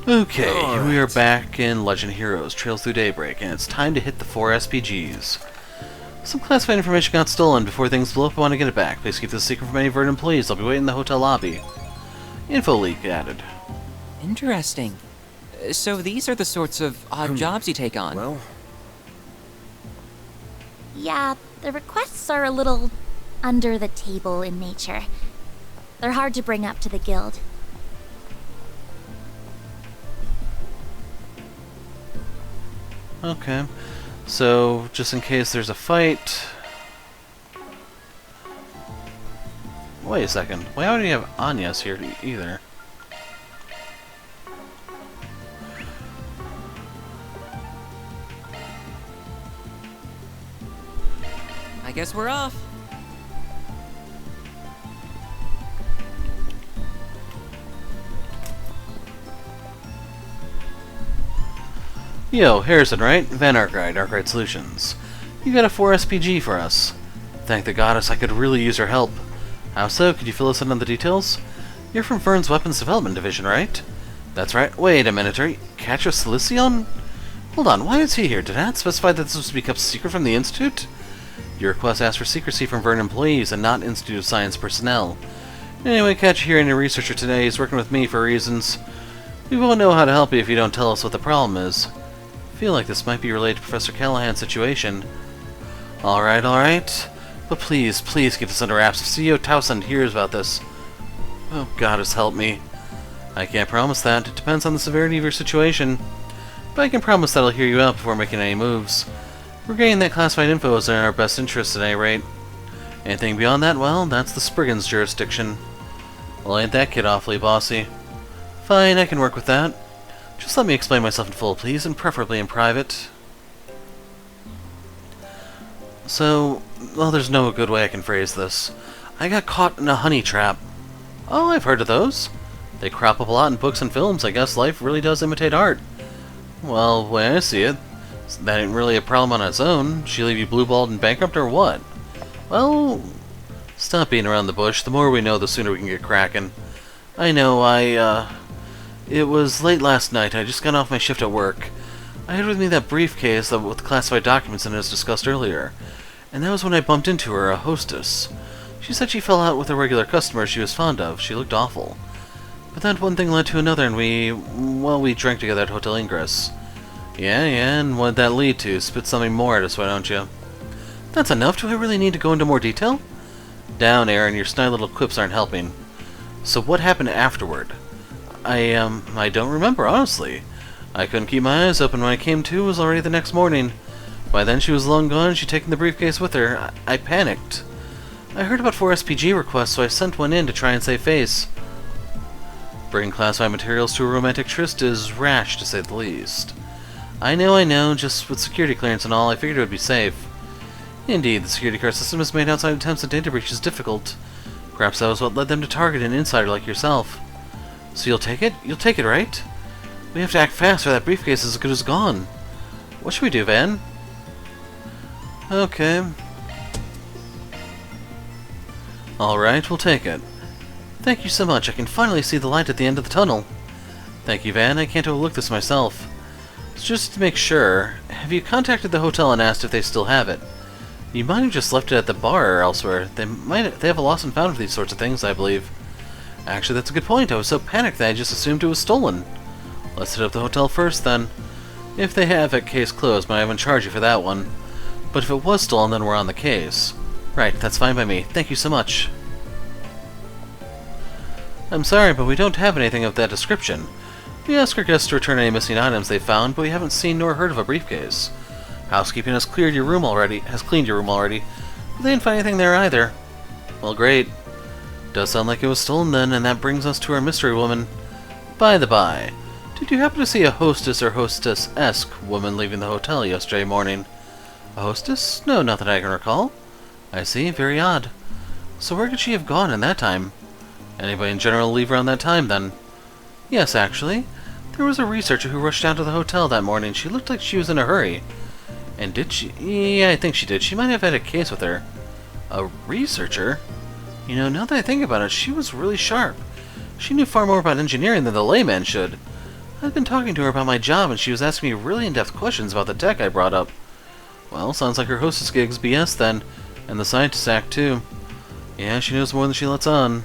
Okay, we are back in Legend Heroes, Trails Through Daybreak, and it's time to hit the 4 SPGs. Some classified information got stolen. Before things blow up, I want to get it back. Please keep this secret from any Verdant employees. I'll be waiting in the hotel lobby. Info leak added. Interesting. So these are the sorts of odd jobs you take on? Well, Yeah, the requests are a little under the table in nature. They're hard to bring up to the guild. Okay, so just in case there's a fight... Wait a second, why would we have Anya's here either? I guess we're off. Yo, Harrison, right? Van Arkwright Solutions. You got a 4 SPG for us. Thank the goddess, I could really use her help. How so? Could you fill us in on the details? You're from Vern's Weapons Development Division, right? That's right. Wait a minute, are you Catcher Silicion? Hold on, why is he here? Did I not specify that this was to be kept secret from the Institute? Your request asks for secrecy from Vern employees and not Institute of Science personnel. Anyway, Catcher here ain't a researcher today. He's working with me for reasons. We won't know how to help you if you don't tell us what the problem is. I feel like this might be related to Professor Callahan's situation. Alright. But please keep this under wraps. If CEO Towson hears about this... Oh, goddess help me. I can't promise that. It depends on the severity of your situation. But I can promise that I'll hear you out before making any moves. Regaining that classified info is in our best interest at any rate. Anything beyond that, well, that's the Spriggan's jurisdiction. Well, ain't that kid awfully bossy? Fine, I can work with that. Just let me explain myself in full, please, and preferably in private. So, well, there's no good way I can phrase this. I got caught in a honey trap. Oh, I've heard of those. They crop up a lot in books and films. I guess life really does imitate art. Well, the way I see it, that ain't really a problem on its own. She leave you blue-balled and bankrupt or what? Well, stop beating around the bush. The more we know, the sooner we can get cracking. I know, it was late last night. I just got off my shift at work. I had with me that briefcase with classified documents in it as discussed earlier. And that was when I bumped into her, a hostess. She said she fell out with a regular customer she was fond of. She looked awful. But that one thing led to another and we drank together at Hotel Ingress. Yeah, and what'd that lead to? Spit something more at us, why don't you? That's enough? Do I really need to go into more detail? Down, Aaron, your snide little quips aren't helping. So what happened afterward? I don't remember, honestly. I couldn't keep my eyes open when I came to. It was already the next morning. By then she was long gone, she'd taken the briefcase with her. I panicked. I heard about 4 SPG requests, so I sent one in to try and save face. Bringing classified materials to a romantic tryst is rash, to say the least. I know, just with security clearance and all, I figured it would be safe. Indeed, the security card system has made outside attempts at data breaches difficult. Perhaps that was what led them to target an insider like yourself. So you'll take it? You'll take it, right? We have to act fast or that briefcase is as good as gone. What should we do, Van? Okay. Alright, we'll take it. Thank you so much. I can finally see the light at the end of the tunnel. Thank you, Van. I can't overlook this myself. So just to make sure, have you contacted the hotel and asked if they still have it? You might have just left it at the bar or elsewhere. They have a lost and found for these sorts of things, I believe. Actually, that's a good point. I was so panicked that I just assumed it was stolen. Let's hit up the hotel first, then. If they have it, case closed, but I haven't charged you for that one. But if it was stolen, then we're on the case. Right, that's fine by me. Thank you so much. I'm sorry, but we don't have anything of that description. We asked our guests to return any missing items they found, but we haven't seen nor heard of a briefcase. Housekeeping has cleaned your room already, but they didn't find anything there either. Well, great. Does sound like it was stolen then, and that brings us to our mystery woman. By the by, did you happen to see a hostess or hostess-esque woman leaving the hotel yesterday morning? A hostess? No, not that I can recall. I see, very odd. So where could she have gone in that time? Anybody in general leave around that time, then? Yes, actually. There was a researcher who rushed down to the hotel that morning. She looked like she was in a hurry. And did she? Yeah, I think she did. She might have had a case with her. A researcher? You know, now that I think about it, she was really sharp. She knew far more about engineering than the layman should. I'd been talking to her about my job, and she was asking me really in-depth questions about the tech I brought up. Well, sounds like her hostess gig's BS then, and the scientist act too. Yeah, she knows more than she lets on.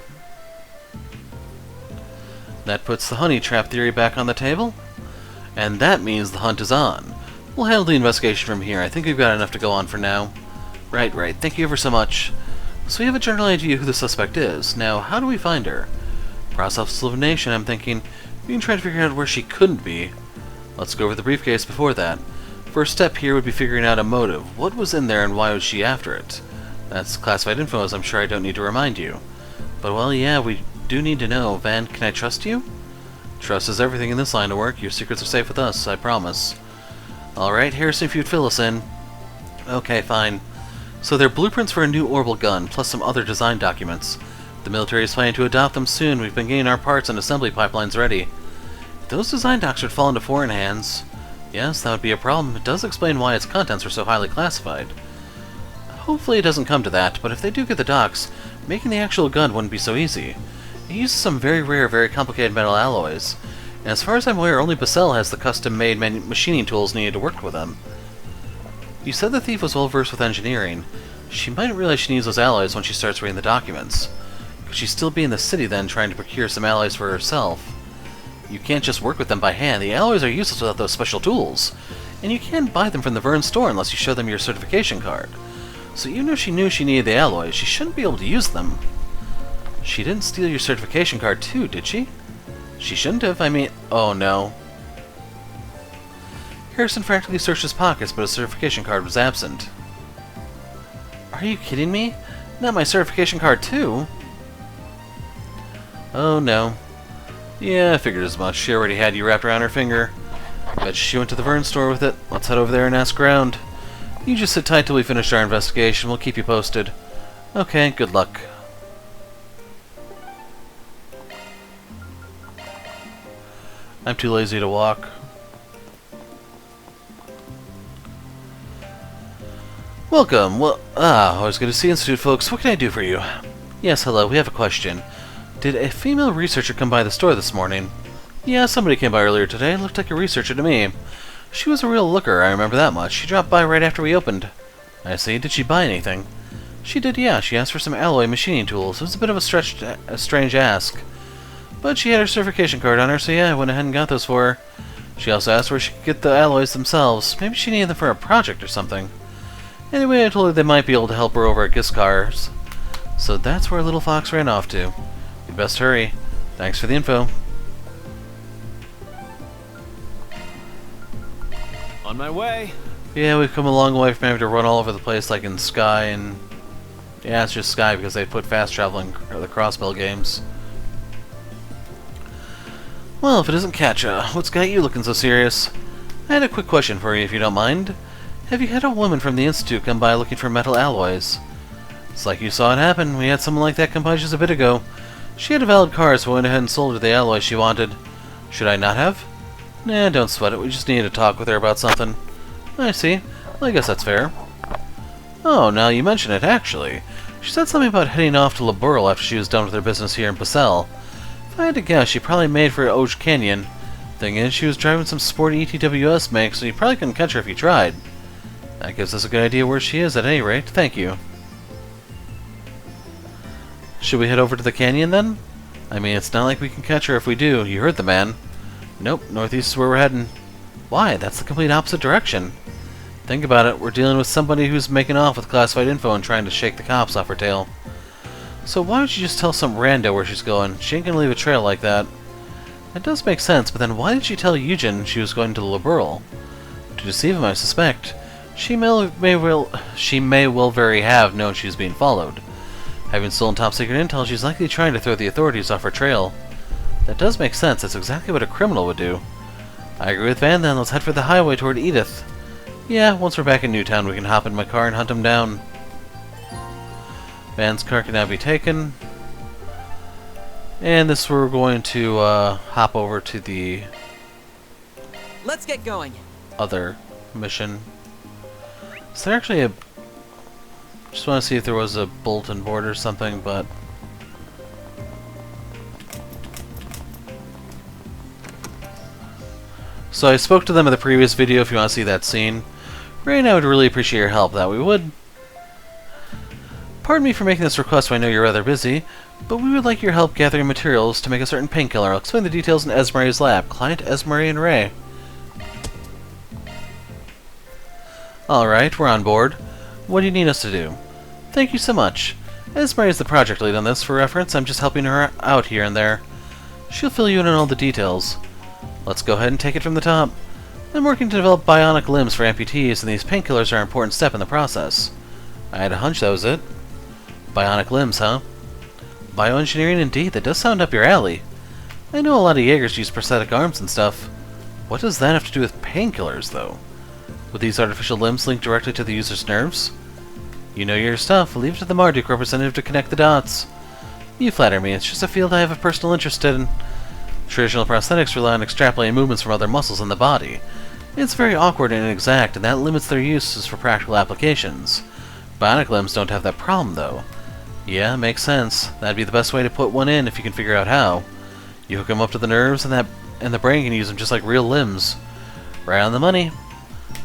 That puts the honey trap theory back on the table, and that means the hunt is on. We'll handle the investigation from here. I think we've got enough to go on for now. Right. Thank you ever so much. So we have a general idea who the suspect is. Now, how do we find her? Process of elimination, I'm thinking. We can try to figure out where she couldn't be. Let's go over the briefcase before that. First step here would be figuring out a motive. What was in there and why was she after it? That's classified info, as I'm sure I don't need to remind you. But, well, yeah, we do need to know. Van, can I trust you? Trust is everything in this line of work. Your secrets are safe with us, I promise. Alright, Harrison, if you'd fill us in. Okay, fine. So they're blueprints for a new orbital gun, plus some other design documents. The military is planning to adopt them soon. We've been getting our parts and assembly pipelines ready. If those design docs would fall into foreign hands, yes, that would be a problem. It does explain why its contents are so highly classified. Hopefully it doesn't come to that, but if they do get the docs, making the actual gun wouldn't be so easy. It uses some very rare, very complicated metal alloys, and as far as I'm aware, only Basel has the custom-made machining tools needed to work with them. You said the thief was well versed with engineering. She might realize she needs those alloys when she starts reading the documents. Could she still be in the city then, trying to procure some alloys for herself? You can't just work with them by hand. The alloys are useless without those special tools, and you can't buy them from the Vern store unless you show them your certification card. So even if she knew she needed the alloys, she shouldn't be able to use them. She didn't steal your certification card too, did she? She shouldn't have, I mean... Oh no. Harrison frantically searched his pockets, but his certification card was absent. Are you kidding me? Not my certification card too? Oh no. Yeah, I figured as much. She already had you wrapped around her finger. Bet she went to the Vern store with it. Let's head over there and ask around. You just sit tight till we finish our investigation. We'll keep you posted. Okay, good luck. I'm too lazy to walk. Welcome. Well, always good to see you, Institute folks. What can I do for you? Yes, hello. We have a question. Did a female researcher come by the store this morning? Yeah, somebody came by earlier today. Looked like a researcher to me. She was a real looker, I remember that much. She dropped by right after we opened. I see. Did she buy anything? She did, yeah. She asked for some alloy machining tools. It was a bit of a strange ask. But she had her certification card on her, so yeah, I went ahead and got those for her. She also asked where she could get the alloys themselves. Maybe she needed them for a project or something. Anyway, I told her they might be able to help her over at Giscar's. So that's where Little Fox ran off to. You'd best hurry. Thanks for the info. On my way. Yeah, we've come a long way from having to run all over the place like in Sky and... Yeah, it's just Sky because they put fast traveling or the Crossbell games. Well, if it isn't Katja, what's got you looking so serious? I had a quick question for you, if you don't mind. Have you had a woman from the Institute come by looking for metal alloys? It's like you saw it happen. We had someone like that come by just a bit ago. She had a valid card, so I went ahead and sold her the alloys she wanted. Should I not have? Nah, don't sweat it. We just needed to talk with her about something. I see. Well, I guess that's fair. Oh, now you mention it, actually. She said something about heading off to Laburl after she was done with her business here in Basel. If I had to guess, she probably made for Oge Canyon. Thing is, she was driving some sporty ETWS make, so you probably couldn't catch her if you tried. That gives us a good idea where she is at any rate. Thank you. Should we head over to the canyon then? I mean, it's not like we can catch her if we do. You heard the man. Nope, northeast is where we're heading. Why? That's the complete opposite direction. Think about it. We're dealing with somebody who's making off with classified info and trying to shake the cops off her tail. So why don't you just tell some rando where she's going? She ain't gonna leave a trail like that. That does make sense, but then why did she tell Eugen she was going to Laburl? To deceive him, I suspect. She may well very have known she was being followed. Having stolen top secret intel, she's likely trying to throw the authorities off her trail. That does make sense. That's exactly what a criminal would do. I agree with Van then. Let's head for the highway toward Edith. Yeah, once we're back in Newtown, we can hop in my car and hunt him down. Van's car can now be taken. And this we're going to hop over to the Let's get going. other mission. Is there actually a... Just want to see if there was a bulletin board or something, but... So I spoke to them in the previous video if you want to see that scene. Ray and I would really appreciate your help, that we would. Pardon me for making this request, I know you're rather busy, but we would like your help gathering materials to make a certain painkiller. I'll explain the details in Esmeralda's lab. Client Esmeralda and Ray. Alright, we're on board. What do you need us to do? Thank you so much. Esmeralda is the project lead on this. For reference, I'm just helping her out here and there. She'll fill you in on all the details. Let's go ahead and take it from the top. I'm working to develop bionic limbs for amputees, and these painkillers are an important step in the process. I had a hunch that was it. Bionic limbs, huh? Bioengineering indeed, that does sound up your alley. I know a lot of Jaegers use prosthetic arms and stuff. What does that have to do with painkillers, though? Would these artificial limbs link directly to the user's nerves? You know your stuff. Leave it to the Marduk representative to connect the dots. You flatter me. It's just a field I have a personal interest in. Traditional prosthetics rely on extrapolating movements from other muscles in the body. It's very awkward and inexact, and that limits their uses for practical applications. Bionic limbs don't have that problem, though. Yeah, makes sense. That'd be the best way to put one in if you can figure out how. You hook them up to the nerves, and the brain can use them just like real limbs. Right on the money.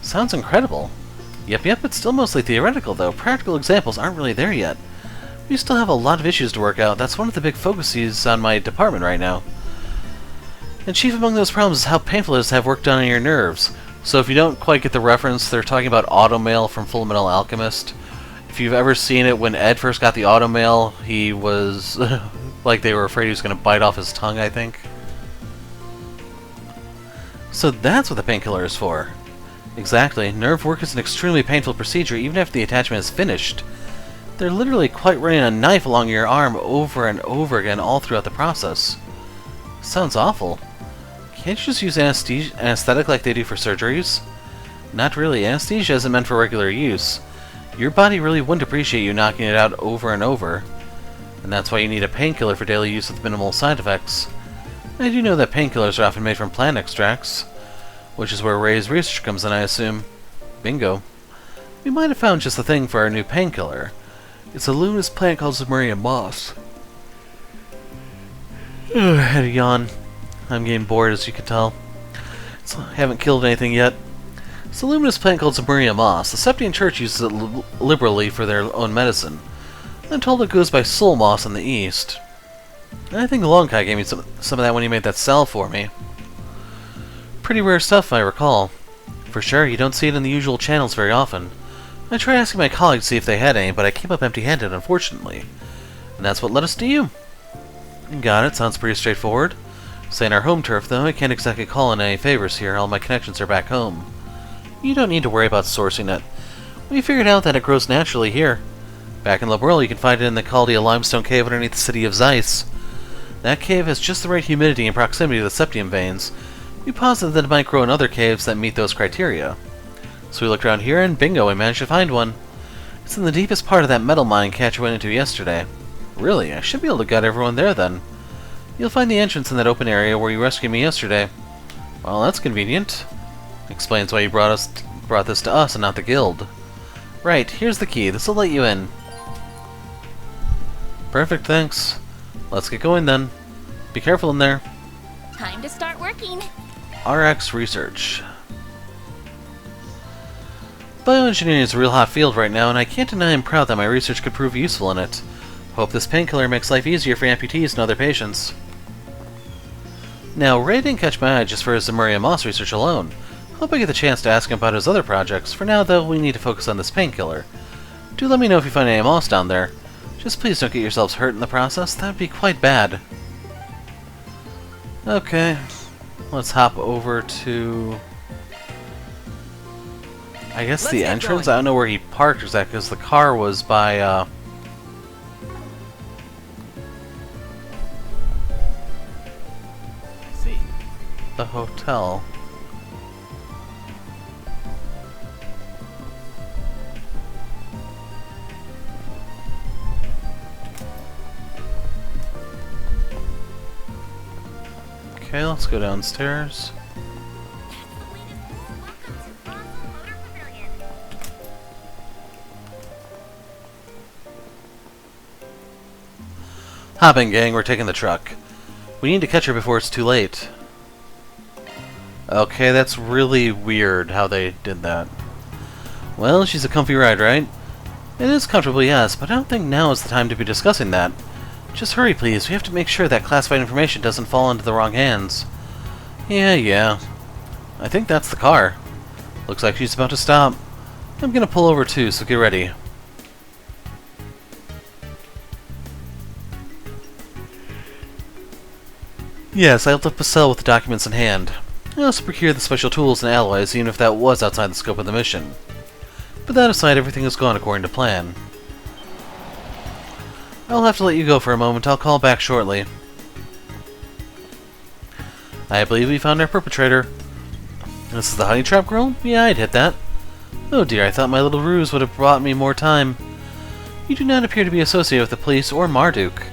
Sounds incredible. Yep, it's still mostly theoretical, though. Practical examples aren't really there yet. We still have a lot of issues to work out. That's one of the big focuses on my department right now. And chief among those problems is how painful it is to have work done on your nerves. So if you don't quite get the reference, they're talking about Automail from Fullmetal Alchemist. If you've ever seen it, when Ed first got the Automail, he was like they were afraid he was going to bite off his tongue, I think. So that's what the painkiller is for. Exactly. Nerve work is an extremely painful procedure even after the attachment is finished. They're literally quite running a knife along your arm over and over again all throughout the process. Sounds awful. Can't you just use anesthetic like they do for surgeries? Not really. Anesthesia isn't meant for regular use. Your body really wouldn't appreciate you knocking it out over and over. And that's why you need a painkiller for daily use with minimal side effects. I do know that painkillers are often made from plant extracts, which is where Ray's research comes in, I assume. Bingo. We might have found just the thing for our new painkiller. It's a luminous plant called Zemurian moss. I had a yawn. I'm getting bored, as you can tell. I haven't killed anything yet. It's a luminous plant called Zemurian moss. The Septian Church uses it liberally for their own medicine. I'm told it goes by soul moss in the East. And I think the Long Kai gave me some of that when he made that salve for me. Pretty rare stuff, if I recall. For sure, you don't see it in the usual channels very often. I tried asking my colleagues to see if they had any, but I came up empty-handed, unfortunately. And that's what led us to you. Got it, sounds pretty straightforward. Saying our home turf, though, I can't exactly call in any favors here. All my connections are back home. You don't need to worry about sourcing it. We figured out that it grows naturally here. Back in Labril, you can find it in the Chaldia limestone cave underneath the city of Zeiss. That cave has just the right humidity and proximity to the septium veins. We posited that it might grow in other caves that meet those criteria. So we looked around here, and bingo, we managed to find one. It's in the deepest part of that metal mine Catcher went into yesterday. Really? I should be able to gut everyone there, then. You'll find the entrance in that open area where you rescued me yesterday. Well, that's convenient. Explains why you brought this to us and not the guild. Right, here's the key. This'll let you in. Perfect, thanks. Let's get going, then. Be careful in there. Time to start working. RX research. Bioengineering is a real hot field right now, and I can't deny I'm proud that my research could prove useful in it. Hope this painkiller makes life easier for amputees and other patients. Now, Ray didn't catch my eye just for his Zemurian moss research alone. Hope I get the chance to ask him about his other projects. For now, though, we need to focus on this painkiller. Do let me know if you find any moss down there. Just please don't get yourselves hurt in the process. That would be quite bad. Okay. Let's hop over to... I guess the entrance? I don't know where he parked exactly, because the car was by, the hotel. Okay, let's go downstairs. Hop in, gang. We're taking the truck. We need to catch her before it's too late. Okay, that's really weird how they did that. Well, she's a comfy ride, right? It is comfortable, yes, but I don't think now is the time to be discussing that. Just hurry, please. We have to make sure that classified information doesn't fall into the wrong hands. Yeah. I think that's the car. Looks like she's about to stop. I'm gonna pull over too, so get ready. Yes, I left a cell with the documents in hand. I also procured the special tools and alloys, even if that was outside the scope of the mission. But that aside, everything has gone according to plan. I'll have to let you go for a moment. I'll call back shortly. I believe we found our perpetrator. This is the honey trap girl? Yeah, I'd hit that. Oh dear, I thought my little ruse would have brought me more time. You do not appear to be associated with the police or Marduk.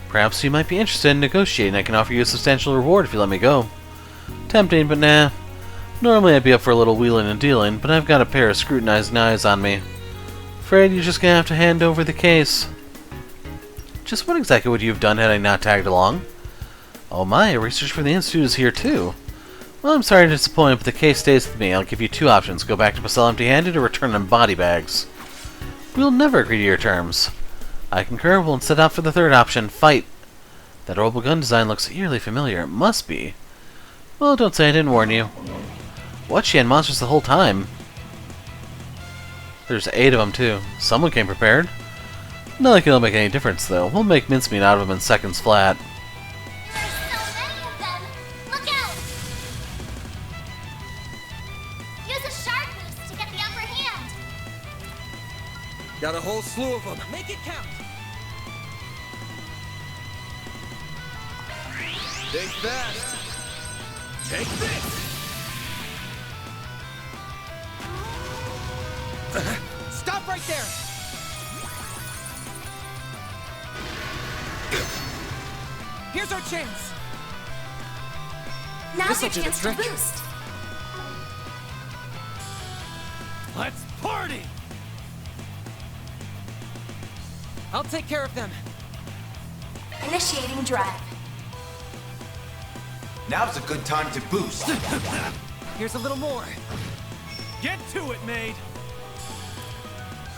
Perhaps you might be interested in negotiating. I can offer you a substantial reward if you let me go. Tempting, but nah. Normally I'd be up for a little wheeling and dealing, but I've got a pair of scrutinizing eyes on me. Afraid you're just gonna have to hand over the case. Just what exactly would you have done had I not tagged along? Oh my, research for the Institute is here too. Well, I'm sorry to disappoint, but the case stays with me. I'll give you two options. Go back to Basel empty-handed or return in body bags. We'll never agree to your terms. I concur. We'll set out for the third option. Fight. That horrible gun design looks eerily familiar. It must be. Well, don't say I didn't warn you. What? She had monsters the whole time. There's 8 of them, too. Someone came prepared. Not like it'll make any difference, though. We'll make mincemeat out of them in seconds flat. There's so many of them! Look out! Use a shark boost to get the upper hand. Got a whole slew of them. Make it count. Stay fast. Take this. Stop right there. Here's our chance. Now's This'll your do the chance to trick. boost. Let's party! I'll take care of them. Initiating drive. Now's a good time to boost. Here's a little more. Get to it, maid!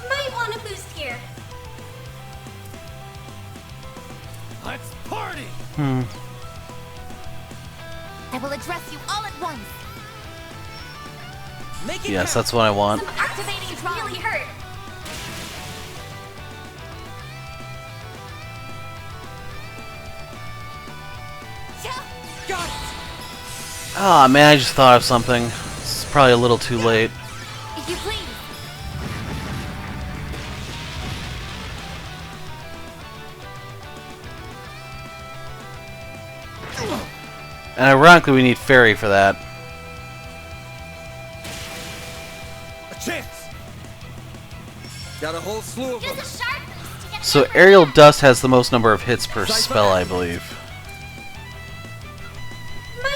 Might want to boost here. Let's party! I will address you all at once. Make it Yes, count. that's what I want. Some activating drive really hurt. Got it. Ah, man, I just thought of something. It's probably a little too late. If you please. And ironically, we need Fairy for that. A chance. Got a whole slew of Use them. a shark boost to get So the upper Aerial hand. Dust has the most number of hits per spell, I believe.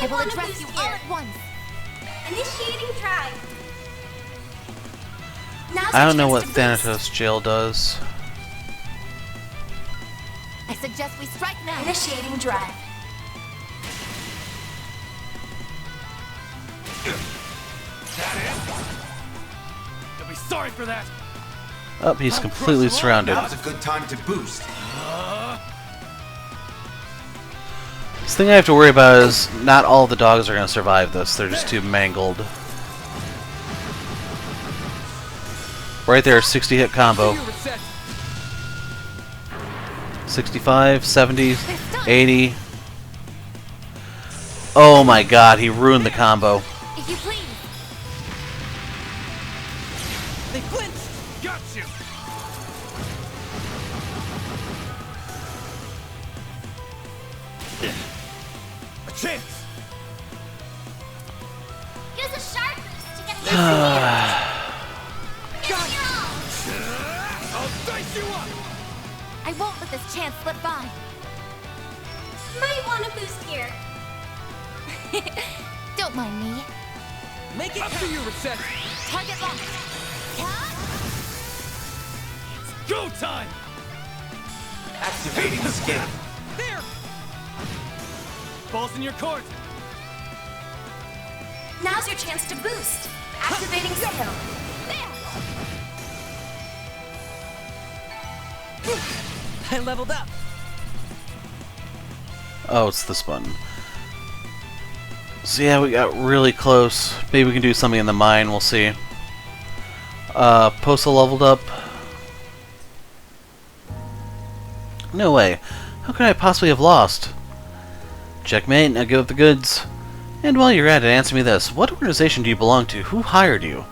I will address you all at once. Initiating drive. Now's I your don't know what chance to boost. Thanatos Jail does. I suggest we strike now. Initiating drive. You'll be sorry for that! Oh, he's completely surrounded. Now's a good time to boost. The thing I have to worry about is not all the dogs are going to survive this. They're just too mangled. Right there, 60 hit combo. You reset. 65, 70, 80. Oh my god, he ruined the combo. If you please. They flinched. Got you! A chance. Use a shark boost to get the upper hand. I'll dice you up! I won't let this chance slip by. Might want to boost here. Don't mind me. Make it After count. you reset! Target locked. Go time! Activating escape. There. Ball's in your court! Now's your chance to boost. Activating skill. There. I leveled up. Oh, it's this button. So yeah, we got really close. Maybe we can do something in the mine, we'll see. Postal leveled up. No way. How could I possibly have lost? Checkmate, now give up the goods. And while you're at it, answer me this. What organization do you belong to? Who hired you?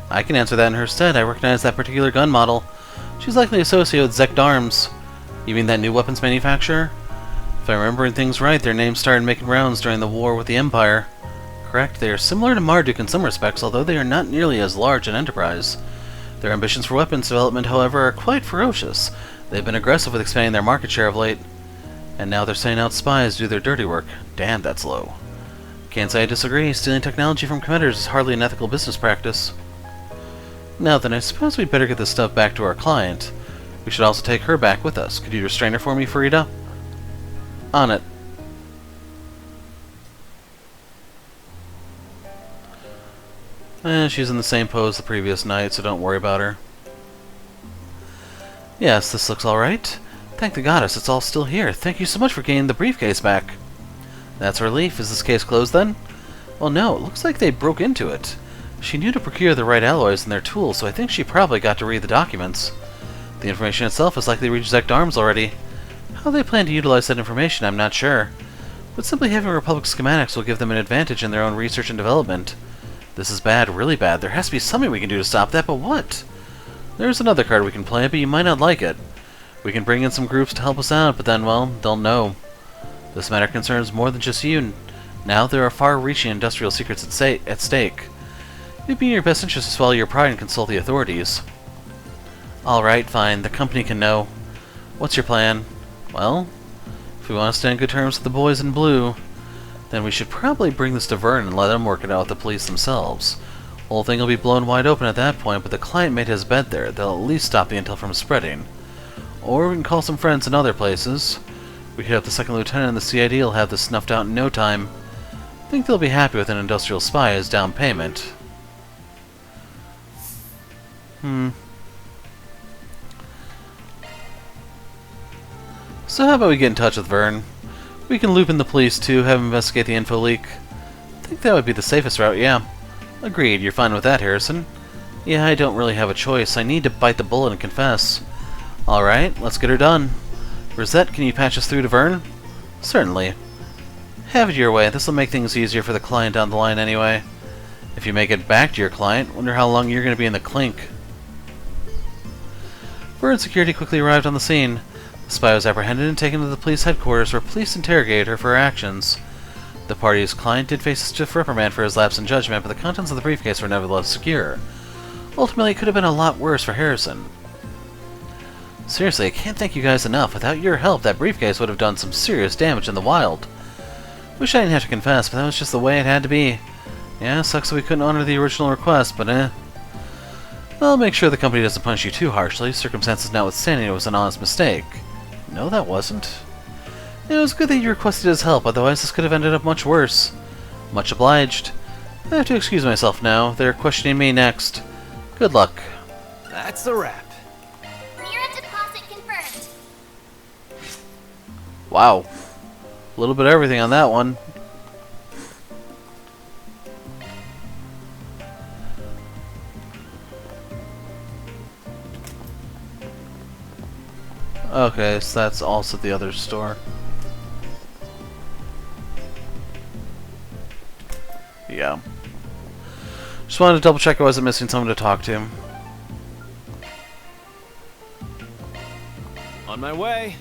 I can answer that in her stead. I recognize that particular gun model. She's likely associated with Zect Arms. You mean that new weapons manufacturer? If I'm remembering things right, their names started making rounds during the war with the Empire. Correct, they are similar to Marduk in some respects, although they are not nearly as large an enterprise. Their ambitions for weapons development, however, are quite ferocious. They've been aggressive with expanding their market share of late. And now they're sending out spies to do their dirty work. Damn, that's low. Can't say I disagree. Stealing technology from competitors is hardly an ethical business practice. Now then, I suppose we'd better get this stuff back to our client. We should also take her back with us. Could you restrain her for me, Farida? On it. She's in the same pose the previous night, so don't worry about her. Yes, this looks alright. Thank the goddess, it's all still here. Thank you so much for getting the briefcase back. That's a relief. Is this case closed then? Well, no, it looks like they broke into it. She knew to procure the right alloys and their tools, so I think she probably got to read the documents. The information itself has likely reached Zect Arms already. How they plan to utilize that information, I'm not sure. But simply having Republic schematics will give them an advantage in their own research and development. This is bad, really bad. There has to be something we can do to stop that, but what? There's another card we can play, but you might not like it. We can bring in some groups to help us out, but then, well, they'll know. This matter concerns more than just you. Now there are far-reaching industrial secrets at stake. It'd be in your best interest to swallow your pride and consult the authorities. Alright, fine. The company can know. What's your plan? Well, if we want to stand in good terms with the boys in blue, then we should probably bring this to Vern and let them work it out with the police themselves. The whole thing will be blown wide open at that point, but the client made his bed there. They'll at least stop the intel from spreading. Or we can call some friends in other places. We hit up the second lieutenant and the CID will have this snuffed out in no time. I think they'll be happy with an industrial spy as down payment. So how about we get in touch with Vern? We can loop in the police too, have him investigate the info leak. I think that would be the safest route, yeah. Agreed, you're fine with that, Harrison. Yeah, I don't really have a choice. I need to bite the bullet and confess. Alright, let's get her done. Rosette, can you patch us through to Vern? Certainly. Have it your way. This will make things easier for the client down the line anyway. If you make it back to your client, wonder how long you're going to be in the clink. Vern security quickly arrived on the scene. The spy was apprehended and taken to the police headquarters where police interrogated her for her actions. The party's client did face a stiff reprimand for his lapse in judgment, but the contents of the briefcase were nevertheless secure. Ultimately, it could have been a lot worse for Harrison. Seriously, I can't thank you guys enough. Without your help, that briefcase would have done some serious damage in the wild. Wish I didn't have to confess, but that was just the way it had to be. Yeah, sucks that we couldn't honor the original request, but I'll make sure the company doesn't punish you too harshly. Circumstances notwithstanding, it was an honest mistake. No, that wasn't. It was good that you requested his help, otherwise this could have ended up much worse. Much obliged. I have to excuse myself now. They're questioning me next. Good luck. That's a wrap. Mirror deposit confirmed. Wow. A little bit of everything on that one. Okay, so that's also the other store. Yeah. Just wanted to double check I wasn't missing someone to talk to. On my way.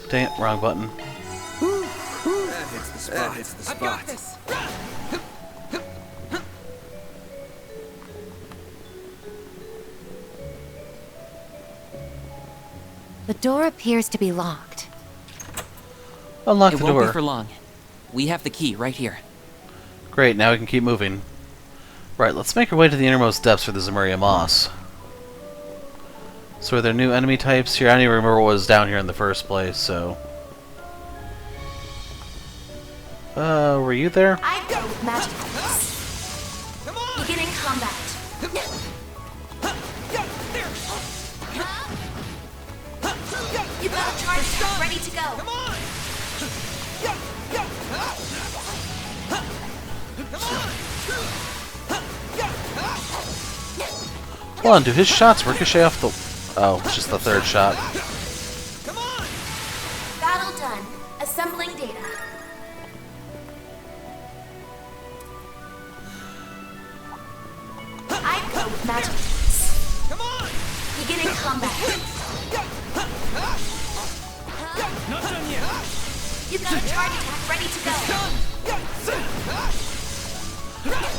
Dang it, wrong button. That hits the spot. That hits the spot. I've got this. The door appears to be locked. Unlock It the won't be door. for long. We have the key right here. Great, now we can keep moving. Right, let's make our way to the innermost depths for the Zemuria Moss. So are there new enemy types here? I don't even remember what was down here in the first place, so... were you there? I go with magical boost. Beginning combat. You got a charge attack ready to go. Hold on, do his shots ricochet off the... Oh, it's just the third shot. Battle done. Assembling data. I go with magical boost. Beginning combat. Not done yet. You got a charge attack ready to go.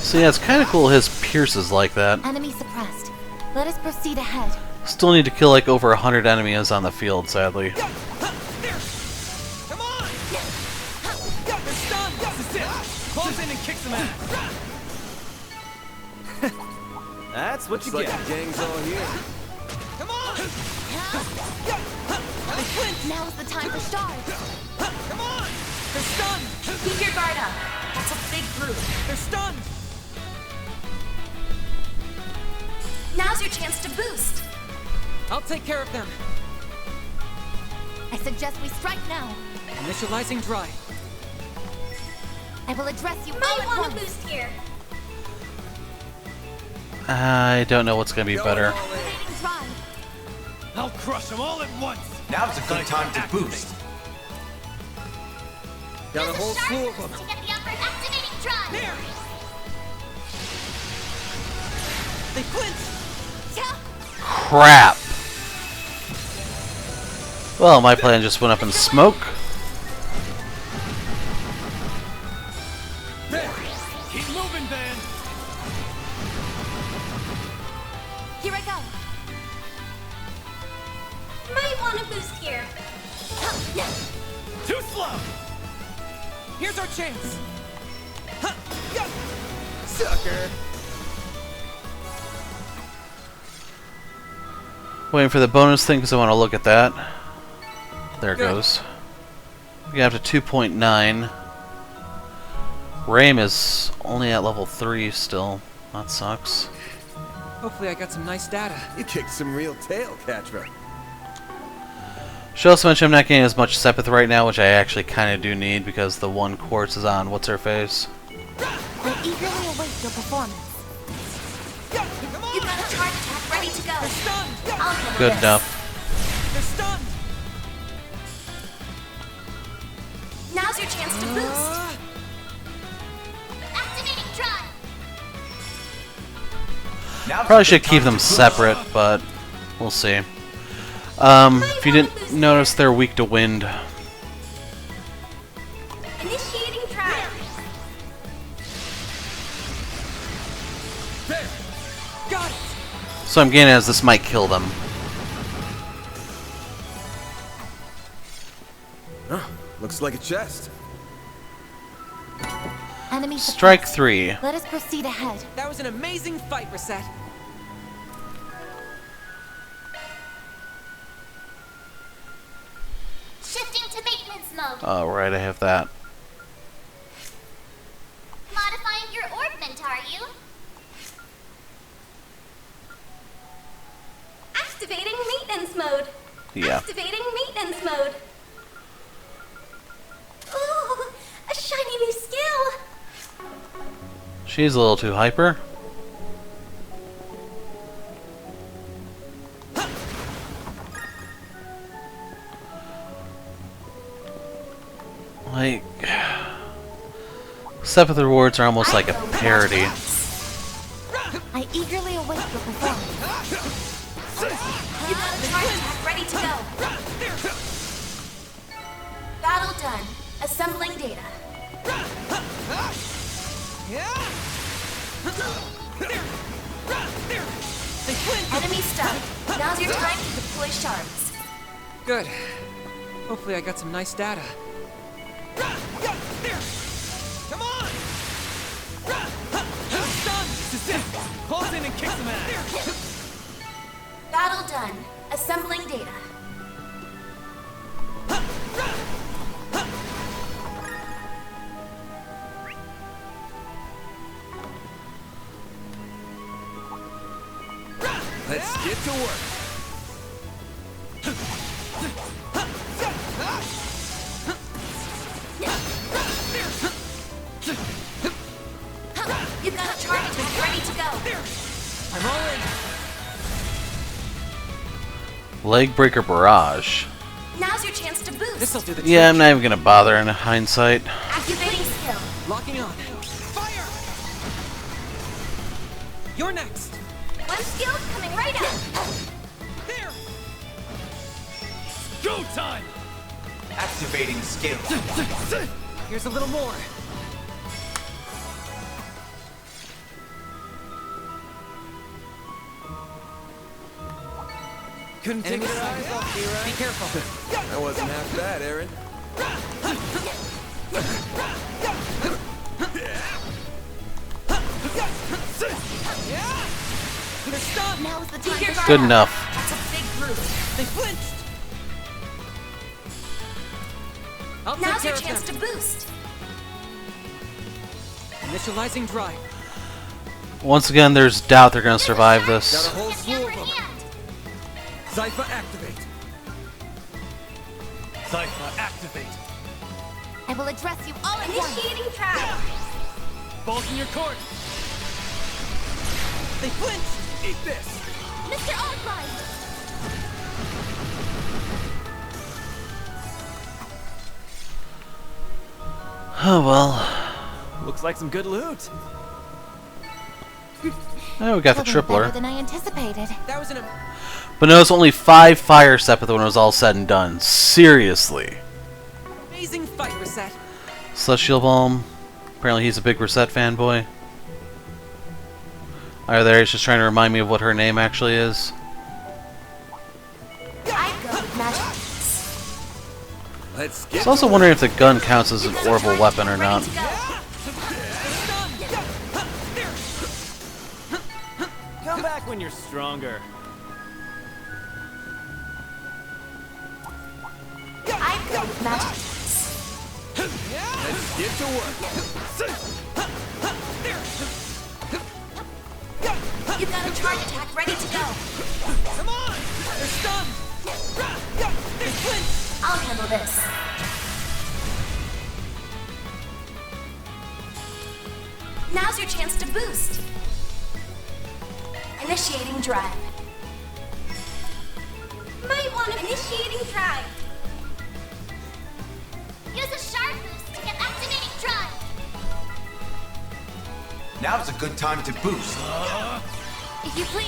So yeah, it's kind of cool his pierces like that. Enemy suppressed. Let us proceed ahead. Still need to kill like over 100 enemies on the field, sadly. Come on. They're stunned. This is it. Close in and kick some ass. That's what you Looks get. like the gang's all here. Come on. Now is the time for stars. Come on. They're stunned. Keep your guard up. That's a big group. They're stunned. Now's your chance to boost. I'll take care of them. I suggest we strike now. Initializing drive. I will address you all Might at want once. to boost here. I don't know what's gonna be better. Activating drive. I'll crush them all at once. Now's a good time to boost. Got a whole slew of them. To get the upper activating drive. There. They flinch. Crap! Well, my plan just went up in smoke. There. Keep moving, Ben. Here I go. Might want to boost here. Too slow. Here's our chance. Huh. Yeah. Sucker. Waiting for the bonus thing because I want to look at that. There it Good. goes. We got up to 2.9. Rame is only at level 3 still. That sucks. Hopefully I got some nice data. You kicked some real tail, Katra. She also mentioned I'm not getting as much Sepith right now, which I actually kind of do need because the one quartz is on what's-her-face. I eagerly await your performance. You got a charge attack ready to go. They're stunned. I'll handle Good this. enough. They're stunned. Now's your chance to boost. Activating drive. Now's a Probably good should keep time them to boost. separate, but we'll see. If you didn't notice, they're weak to wind. Initiating drive. There. Got it. So I'm getting as this might kill them. Looks like a chest. Enemy Strike suppressed. 3. Let us proceed ahead. That was an amazing fight, Reset. Shifting to maintenance mode. Oh, right, I have that. Modifying your orbment, are you? Activating maintenance mode. Yeah. Activating maintenance mode. Ooh, a shiny new skill. She's a little too hyper. Like... Sepith rewards are almost like a parody. I eagerly await your performance. You got a charge attack ready to go. Battle done. Assembling data. Enemy stunned. Now's your time to deploy shards. Good. Hopefully I got some nice data. Come on. Stunned. This is it. Close in and kick some ass. Battle done. Assembling data. Let's get to work. You've got a charge attack ready to go. I'm all in. Leg breaker barrage. Now's your chance to boost. This'll do the Yeah, trick. I'm not even gonna bother in hindsight. Activating skill. Locking on. Fire! You're next. One skill coming right up. There. Go time. Activating skill. Here's a little more. Couldn't take your eyes off me, right? Be careful. That wasn't half bad, Aaron. They're stunned. Now's the time. Good enough. That's a big group. They flinched. I'll take Now's care your of chance them. to boost. Initializing drive. Once again, there's doubt they're gonna survive Got a this. whole Give slew the of upper them. hand. Zypher activate. Zypher activate. I will address you all at once. Initiating drive. Balls in your court. They flinched. Eat this. Mr. Oddline. Oh well. Looks like some good loot. Oh, we got the Better tripler. than I anticipated. That was an But no, it's only 5 fire sepith when it was all said and done. Seriously. amazing fight reset. Celestial Balm. Apparently he's a big Reset fanboy. Either there, he's just trying to remind me of what her name actually is. I go with magic. Let's I get was also wondering if the gun counts as an orbital weapon or not. Ready to go. Come back when you're stronger. I go with magic. Let's get to work. You've got a charge attack ready to go. Come on! They're stunned. They flinched. I'll handle this. Now's your chance to boost. Initiating drive. Might want to initiating drive. Use a sharp boost to get activating drive. Now's a good time to boost. If you please.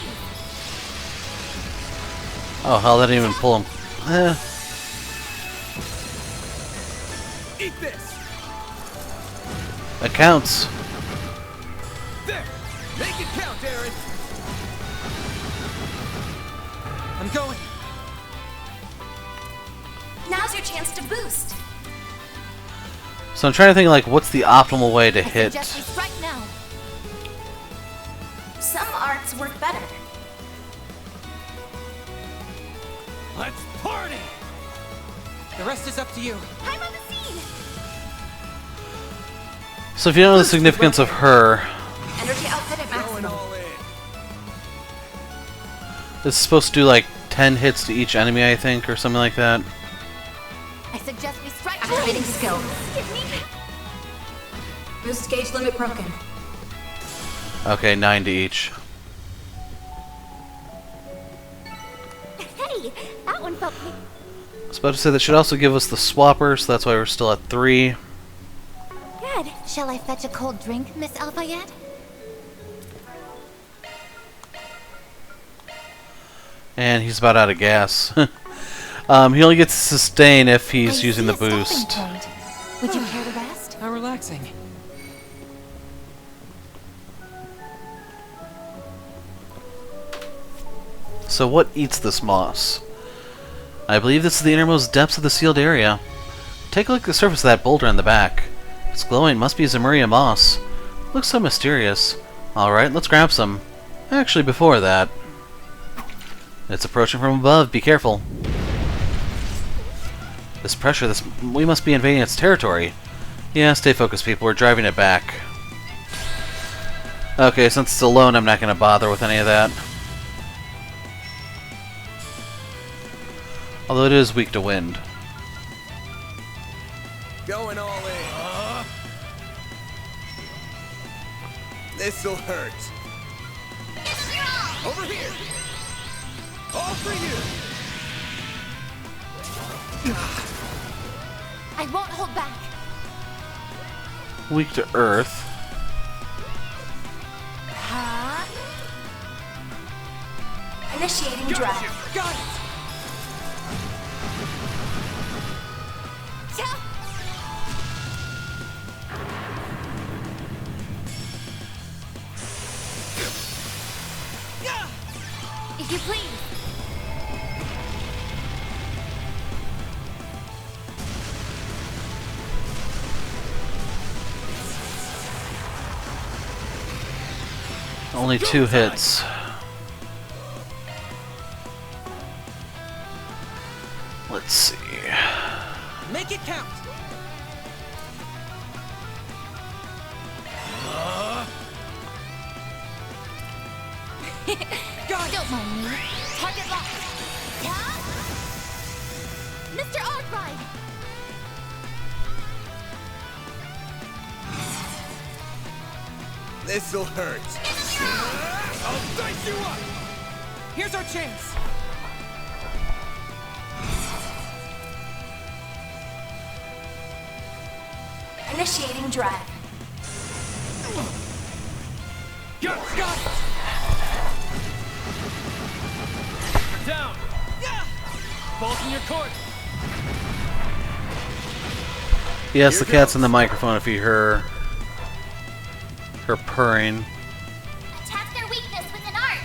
Oh hell, that didn't even pull him. Eat this. That counts. There. Make it count, Aaron. I'm going. Now's your chance to boost. So I'm trying to think like what's the optimal way to hit. Suggest we strike now. Some arts work better. Let's party. The rest is up to you. I'm on the scene. So if you don't know the significance of her, Energy output at Going maximum. all in. this is supposed to do like 10 hits to each enemy, I think, or something like that. I suggest we strike. Activating skill. Boost gauge limit broken. Okay, 9 to each. Hey, that one felt. I was about to say that should also give us the swapper, so that's why we're still at 3. Good. Shall I fetch a cold drink, Miss Alpha yet? And he's about out of gas. He only gets sustain if he's I using see the a stopping boost. point. Would you care to rest? How relaxing. So what eats this moss? I believe this is the innermost depths of the sealed area. Take a look at the surface of that boulder in the back. It's glowing, must be Zemuria moss. Looks so mysterious. Alright, let's grab some. Actually, before that... It's approaching from above. Be careful. This pressure, we must be invading its territory. Yeah, stay focused, people. We're driving it back. Okay, since it's alone, I'm not going to bother with any of that. Although it is weak to wind. Going all in. This'll hurt. Over here. All for you. I won't hold back. Weak to earth. Initiating drive. Got it! If you please. Only 2 hits. Let's see. Make it count! Don't mind me. Target locked. Yeah? Mr. Arkwright! This'll hurt. I'll dice you up! Here's our chance! Initiating drive. Got it! Down! Balls in your court! Yes, the cat's in the microphone if you hear her purring. Attack their weakness with an art.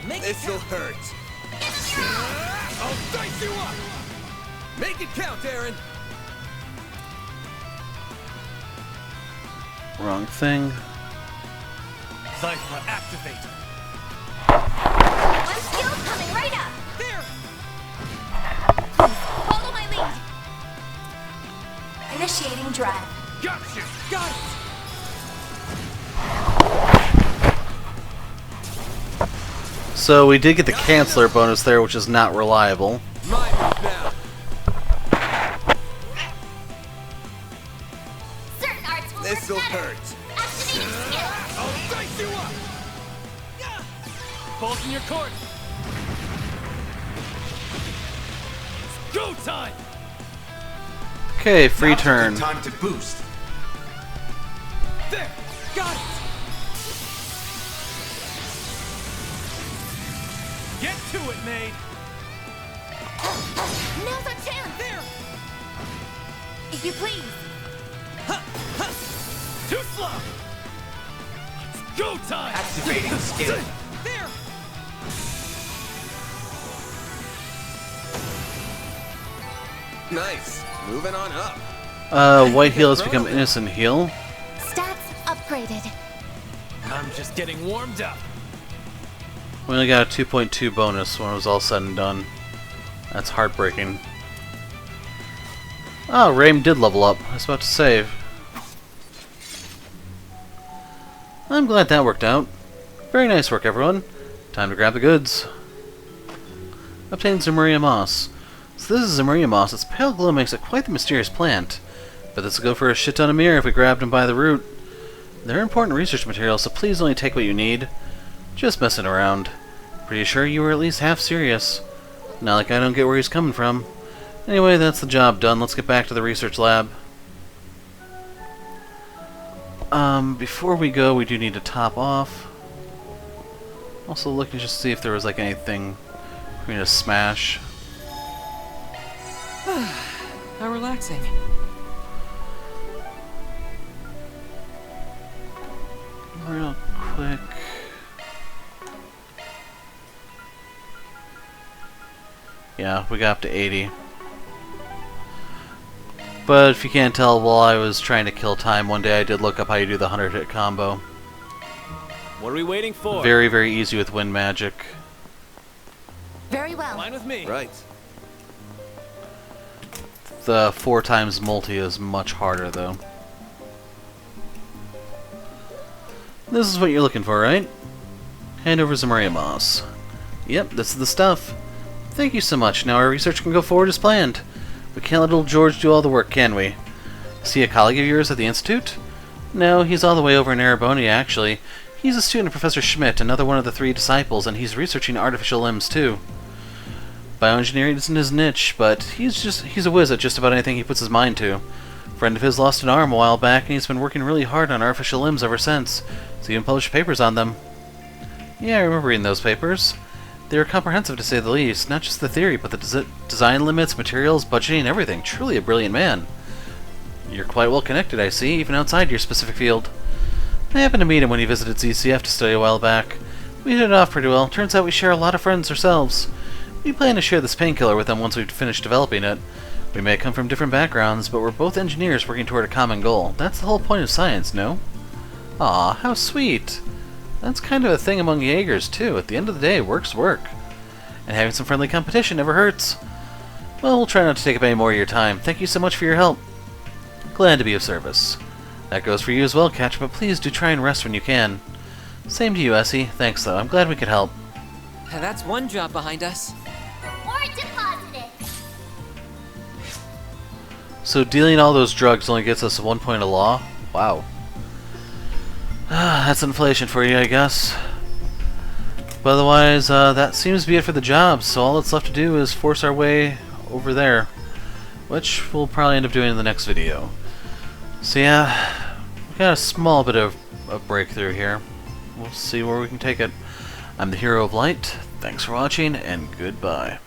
Make it This'll count! hurt. I'll dice you up! Make it count, Aaron. Wrong thing. Cypher activate! One skill coming right up. There! Follow my lead. Initiating drive. Gotcha! Got it! So we did get the canceller bonus there, which is not reliable. My move now. Certain arts will This'll work better. hurt. Activating skill. I'll dice you up! Balls in your court! It's go time! Okay, free Now's a turn. good time to boost. There! Got it! Get to it, maid! Now's our chance. There! If you please. Too slow! It's go time! Activating skill. There! Nice. Moving on up. White heal has become innocent heal. Stats upgraded. I'm just getting warmed up. We only got a 2.2 bonus when it was all said and done. That's heartbreaking. Oh, Raim did level up. I was about to save. I'm glad that worked out. Very nice work, everyone. Time to grab the goods. Obtain Zemuria moss. So this is Zemuria moss. Its pale glow makes it quite the mysterious plant. But this will go for a shit ton of mirror if we grabbed them by the root. They're important research materials, so please only take what you need. Just messing around. Pretty sure you were at least half serious. Not like I don't get where he's coming from. Anyway, that's the job done. Let's get back to the research lab. Before we go, we do need to top off. Also looking just to see if there was like anything for me to smash. How relaxing. Real quick. Yeah, we got up to 80. But if you can't tell, while I was trying to kill time one day, I did look up how you do the 100-hit combo. What are we waiting for? Very, very easy with wind magic. well. Fine with me. Right. The 4 times multi is much harder, though. This is what you're looking for, right? Hand over Zamaria Moss. Yep, this is the stuff. Thank you so much. Now our research can go forward as planned. We can't let little George do all the work, can we? See a colleague of yours at the Institute? No, he's all the way over in Ereboni, actually. He's a student of Professor Schmidt, another one of the 3 disciples, and he's researching artificial limbs, too. Bioengineering isn't his niche, but he's a whiz at just about anything he puts his mind to. A friend of his lost an arm a while back, and he's been working really hard on artificial limbs ever since. So he even published papers on them. Yeah, I remember reading those papers. They were comprehensive, to say the least. Not just the theory, but the design limits, materials, budgeting, everything. Truly a brilliant man. You're quite well connected, I see, even outside your specific field. I happened to meet him when he visited ZCF to study a while back. We hit it off pretty well. Turns out we share a lot of friends ourselves. We plan to share this painkiller with them once we've finished developing it. We may come from different backgrounds, but we're both engineers working toward a common goal. That's the whole point of science, no? Aw, how sweet. That's kind of a thing among Jaegers, too. At the end of the day, work's work. And having some friendly competition never hurts. Well, we'll try not to take up any more of your time. Thank you so much for your help. Glad to be of service. That goes for you as well, Catch, but please do try and rest when you can. Same to you, Essie. Thanks, though. I'm glad we could help. That's one job behind us. Or deposited. So dealing all those drugs only gets us 1 point of law? Wow. That's inflation for you, I guess. But otherwise, that seems to be it for the job, so all that's left to do is force our way over there. Which we'll probably end up doing in the next video. So yeah, we got a small bit of a breakthrough here. We'll see where we can take it. I'm the Hero of Light. Thanks for watching, and goodbye.